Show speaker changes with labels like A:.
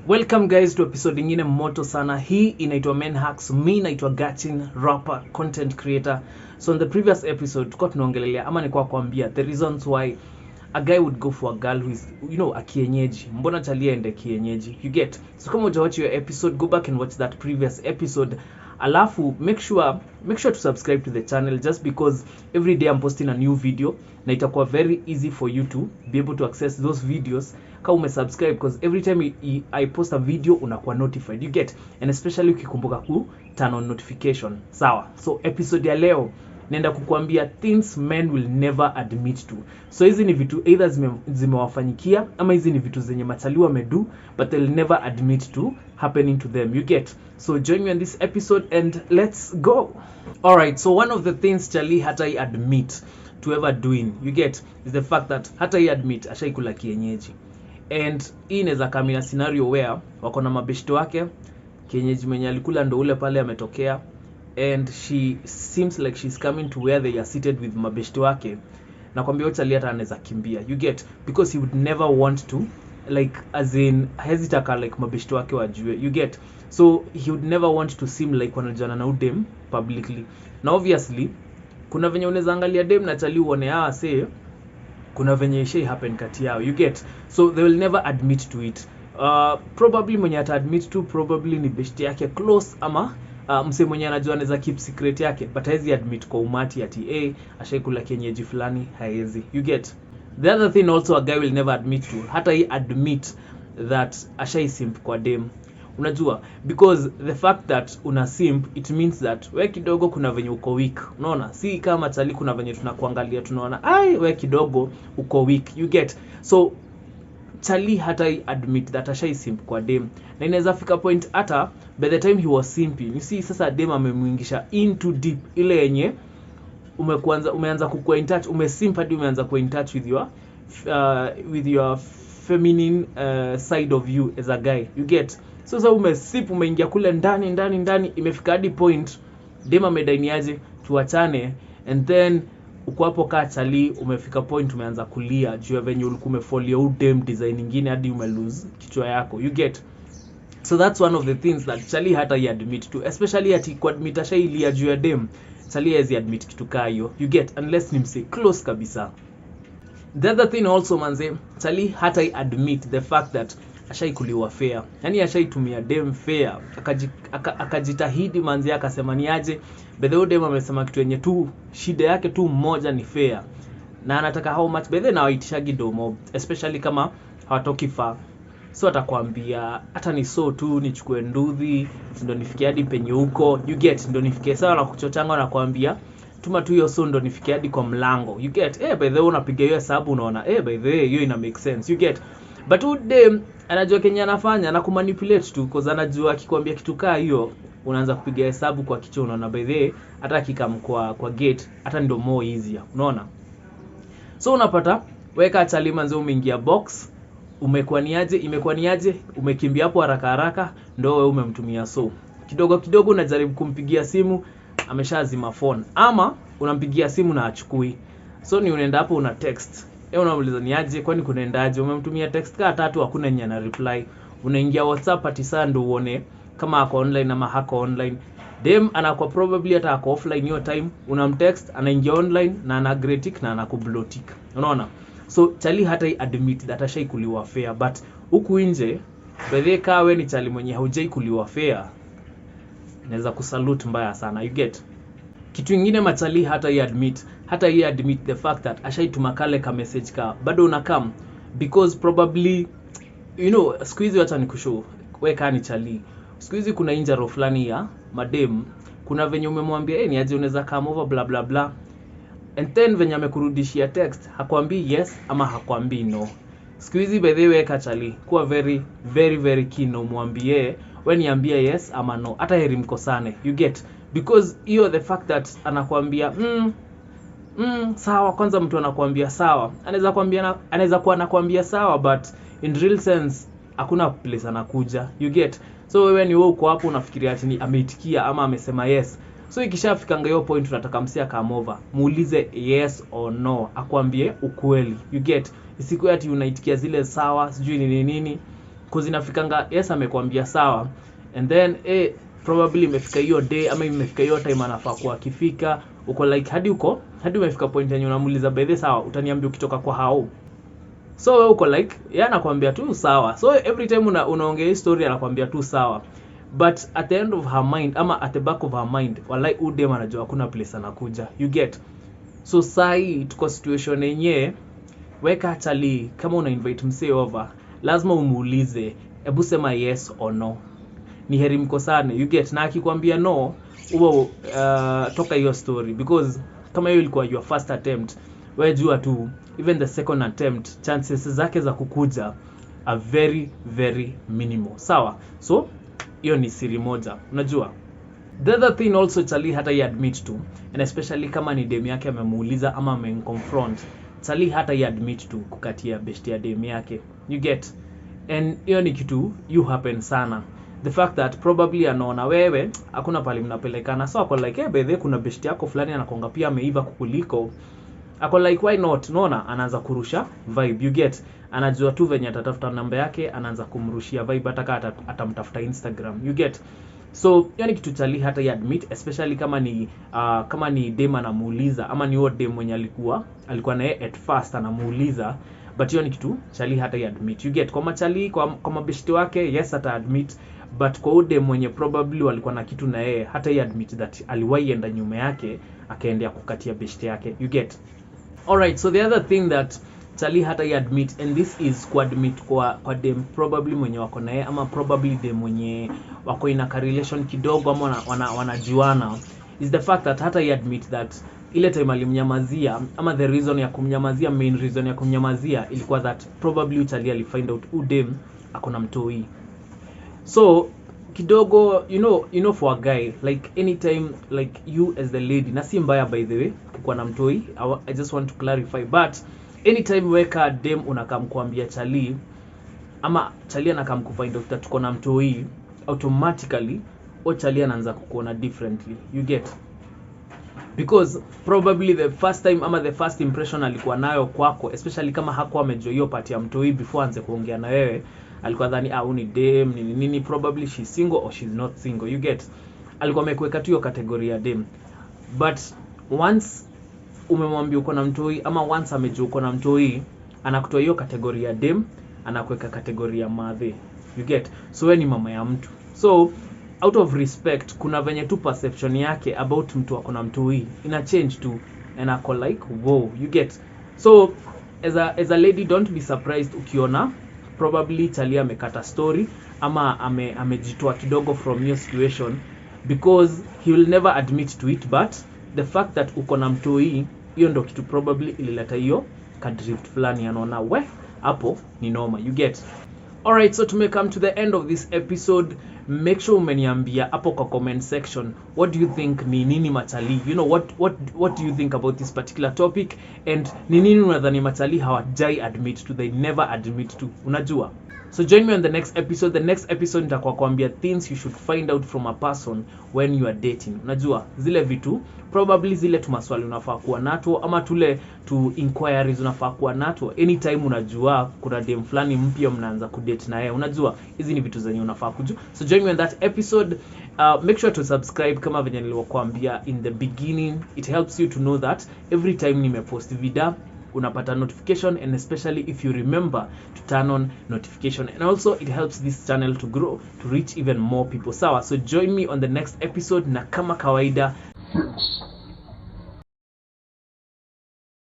A: Welcome guys to episode ingine moto sana. Hii inaitwa Men Hacks. Mimi naitwa Gachin, rapper, content creator. So in the previous episode tulikuwa tunaongelelea ama nilikuwa kuambia the reasons why a guy would go for a girl who is a kienyeji. Mbona chalia ende kienyeji? You get. So kama hujawatch your episode, go back and watch that previous episode. Alafu make sure to subscribe to the channel just because every day I'm posting a new video na itakuwa very easy for you to be able to access those videos kama umesubscribe, because every time I post a video unakuwa notified, you get, and especially ukikumbuka ku turn on notification. Sawa. So episode ya leo naenda kukuambia things men will never admit to. So hizi ni vitu either zimewafanyikia ama hizi ni vitu zenye machali wamedu but they'll never admit to happening to them, you get. So join me on this episode and let's go. Alright, so one of the things chali hata I admit to ever doing, you get, is the fact that hata I admit ashaikula kienyeji. And hii inaweza kama ina scenario where wako na mabeshto wake, kienyeji mwenye alikula ndo ule pale ametokea, and she seems like she's coming to where they are seated with mabeshto wake. Na kwambia uchali hata anaweza kimbia, you get, because he would never want to, like, as in hesitaka like mabeshto wake wajue, you get. So he would never want to seem like wanajana na udem publicly. Na obviously kuna venye unaweza angalia dem na chali uone say kuna venye ishai happen kati yao, you get. So they will never admit to it. Probably mwenye ata admit to probably ni beshte yake close ama mse mwenye anajua anaweza keep secret yake, but haezi admit kwa umati ati ashaikula kienyeji fulani, haezi, you get. The other thing also a guy will never admit to, hata he admit that ashai simp kwa dem. Unajua, because the fact that una simp, it means that we kidogo kuna venye uko weak. Unaona, si kama chali kuna venye tunakuangalia tunaona we kidogo uko weak, you get. So chali hata admit that ashai simp kwa dem, na inaweza fika point hata by the time he was simping, you see, sasa dem amemuingisha into deep ile yenye umeanza kukua in touch, umesimp hadi umeanza kuwa in touch with your feminine side of you as a guy, you get. So sasa umesip, umeingia kule ndani, imefika hadi point dem amedainiaje tuachane, and then uko hapo kaa chali umefika point umeanza kulia juu ya venye ulikuwa umefollow u dem design nyingine hadi umelose kichwa yako, you get. So that's one of the things that chali hata I admit to, especially ati kwa admit ashailia juu ya dem. Chali hazi admit kitu kaa hiyo, you get, unless ni mse close kabisa. The other thing also manze, chali hata I admit the fact that ashaikuliwa fair. Yani ashaitumia dem fair, akajitahidi manzi akasema ni aje, bedhe dem amesema kitu yenye tu shida yake tu moja ni fair, na anataka how much, bedhe na waitishagi domo, especially kama hawatoki far. So atakwambia hata ni so tu nichukue nduthi ndo nifikie hadi penye huko, you get, ndo nifikie sawa na kuchochanga, na kuambia tuma tu hiyo so ndo nifikie hadi kwa mlango, you get. By the way unapiga hiyo hesabu unaona by the way hiyo ina make sense, you get. But udem anajua Kenya anafanya na kumanipulate tu, because anajua akikwambia kitu kaa hiyo unaanza kupiga hesabu kwa kichwa, unaona by the way hata akikam kwa gate hata ndo more easier, unaona. So unapata weka chali manze umeingia box, imekuwa niaje umekimbia hapo haraka ndo wewe umemtumia so kidogo unajaribu kumpigia simu ameshazima phone, ama unampigia simu na achukui. So ni unaenda hapo una text, unamuuliza niaje, kwani kunaendaje, umemtumia text kaa 3 hakuna nyanya na reply. Unaingia WhatsApp ati saa ndo uone kama ako online ama hako online. Dem anakuwa probably hata ako offline hiyo time, unamtext anaingia online na anagretik na anakublotik, unaona. So chali hata I admit that ashaikuliwa fair, but huku nje bedhe kawe ni chali mwenye haujaikuliwa fair, naweza kusalute mbaya sana, you get. Kitu kingine machali hata I admit the fact that ashaituma kale ka message ka bado unakam, because probably siku hizi acha nikushow weka ni chali. Siku hizi kuna injaro fulani ya madem, kuna venye umemwambia ni aje unaweza come over bla bla bla, and then venye amekurudishia text hakwambii yes ama hakwambii no. Siku hizi by the way weka chali kuwa very very very keen, umwambie wewe niambie yes ama no, hata heri mkosane, you get. Because hiyo the fact that anakuambia sawa, kwanza mtu anakuambia sawa, anaweza kuwa anakuambia sawa, but in real sense hakuna place anakuja, you get. So wewe ni wewe uko hapo unafikiria ati ni ameitikia ama amesema yes. So ikishafika hiyo point unataka msia come over, muulize yes or no, akwambie ukweli, you get. Isikuwe ati unaitikia zile sawa sijui nini cause inafikanga yes amekwambia sawa, and then probably imefika hiyo day ama imefika hiyo time anafaa kuwa akifika, uko like hadi umefika point yenye unamuuliza by the sawa utaniambia ukitoka kwa hao. So wewe uko like yeye anakuambia tu sawa, so every time unaongea hii story anakuambia tu sawa, but at the end of her mind ama at the back of her mind wallahi udem anajua hakuna place anakuja, you get. So sai tuko situation yenyewe, weka chali kama una invite msee over lazima umuulize hebu sema yes or no, ni heri mkosane, you get. Na akikwambia no uwe toka hiyo story, because kama hiyo ilikuwa your first attempt, wewe jua tu even the second attempt chances zake za kukuja are very very minimal, sawa. So hiyo ni siri moja, unajua. The other thing also chali hata he admit to, and especially kama ni dem yake amemuuliza ama amemconfront, chali hata he admit to kukatia besti ya dem yake, you get. And hiyo ni kitu you happen sana, the fact that probably anaona wewe hakuna pale mnapelekana, so ako like bethe kuna besti yako fulani anakonga pia ameiva kukuliko, ako like why not, unaona, anaanza kurusha vibe, you get. Anajua tu venye atatafuta namba yake, anaanza kumrushia vibe ataka atamtafuta Instagram, you get. So yani kitu chali hata ya admit, especially kama ni dem anamuuliza ama ni huyo dem mwenye alikuwa na yeye at first anamuuliza, but hiyo ni kitu chali hata ya admit, you get. Kwa machali kwa mabeshti wake yes ata admit, but kwa huyo dem mwenye probably walikuwa na kitu na yeye hata ya admit that aliwahi enda nyuma yake akaendea kukatia beshti yake, you get. Alright, so the other thing that chali hata ya admit, and this is kwa admit kwa dem probably mwenye wako naye ama probably dem mwenye wako in a relation kidogo ama wanajuana, is the fact that hata ya admit that ile time alimnyamazia ama the reason ya kumnyamazia, main reason ya kumnyamazia ilikuwa that probably chali alifind out udem akona mtoi. So kidogo you know for a guy like anytime like you as the lady, na si mbaya by the way kukuwa na mtoi, I just want to clarify, but anytime weka dem unakam kuambia chali ama chali anakam kufind out that tuko na mtoi, automatically o chali anaanza kukuona differently, you get. Because probably the first time ama the first impression alikuwa nayo kwako, especially kama hakuwa amejua hiyo part ya mtoi before anze kuongea na wewe, alikuwa dhani ni dem nini, probably she's single or she's not single, you get. Alikuwa amekuweka tu hiyo category ya dem, but once umemwambia uko na mtoi ama once amejua uko na mtoi, anakutoa hiyo category ya dem anakuweka category ya madhe, you get. So wewe ni mama ya mtu, so out of respect kuna venye tu perception yake about mtu wako na mtoi ina change tu, and ako like wow, you get. So as a lady don't be surprised ukiona probably chali amekata story ama amejitoa kidogo from your situation, because he will never admit to it, but the fact that uko na mtoi hiyo ndo kitu probably ilileta hiyo kadrift fulani, anaona we hapo ni noma, you get. Alright, so to come to the end of this episode, make sure umeniambia hapo kwa comment section what do you think ni nini machali, you know, what do you think about this particular topic, and ni nini unadhani machali hawajai admit to, they never admit to, unajua. So join me on the next episode. The next episode nitakuwa kuambia things you should find out from a person when you are dating. Unajua zile vitu probably zile tu maswali unafaa kuwa nato ama tule tu inquiries unafaa kuwa nato anytime unajua kuna dem fulani mpya mnaanza kudate na yeye. Unajua hizi ni vitu zenye unafaa kujua. So join me on that episode. Make sure to subscribe kama venye nilivyokuambia in the beginning. It helps you to know that every time nimepost video unapata notification, and especially if you remember to turn on notification, and also it helps this channel to grow, to reach even more people. Sawa, so join me on the next episode, na kama kawaida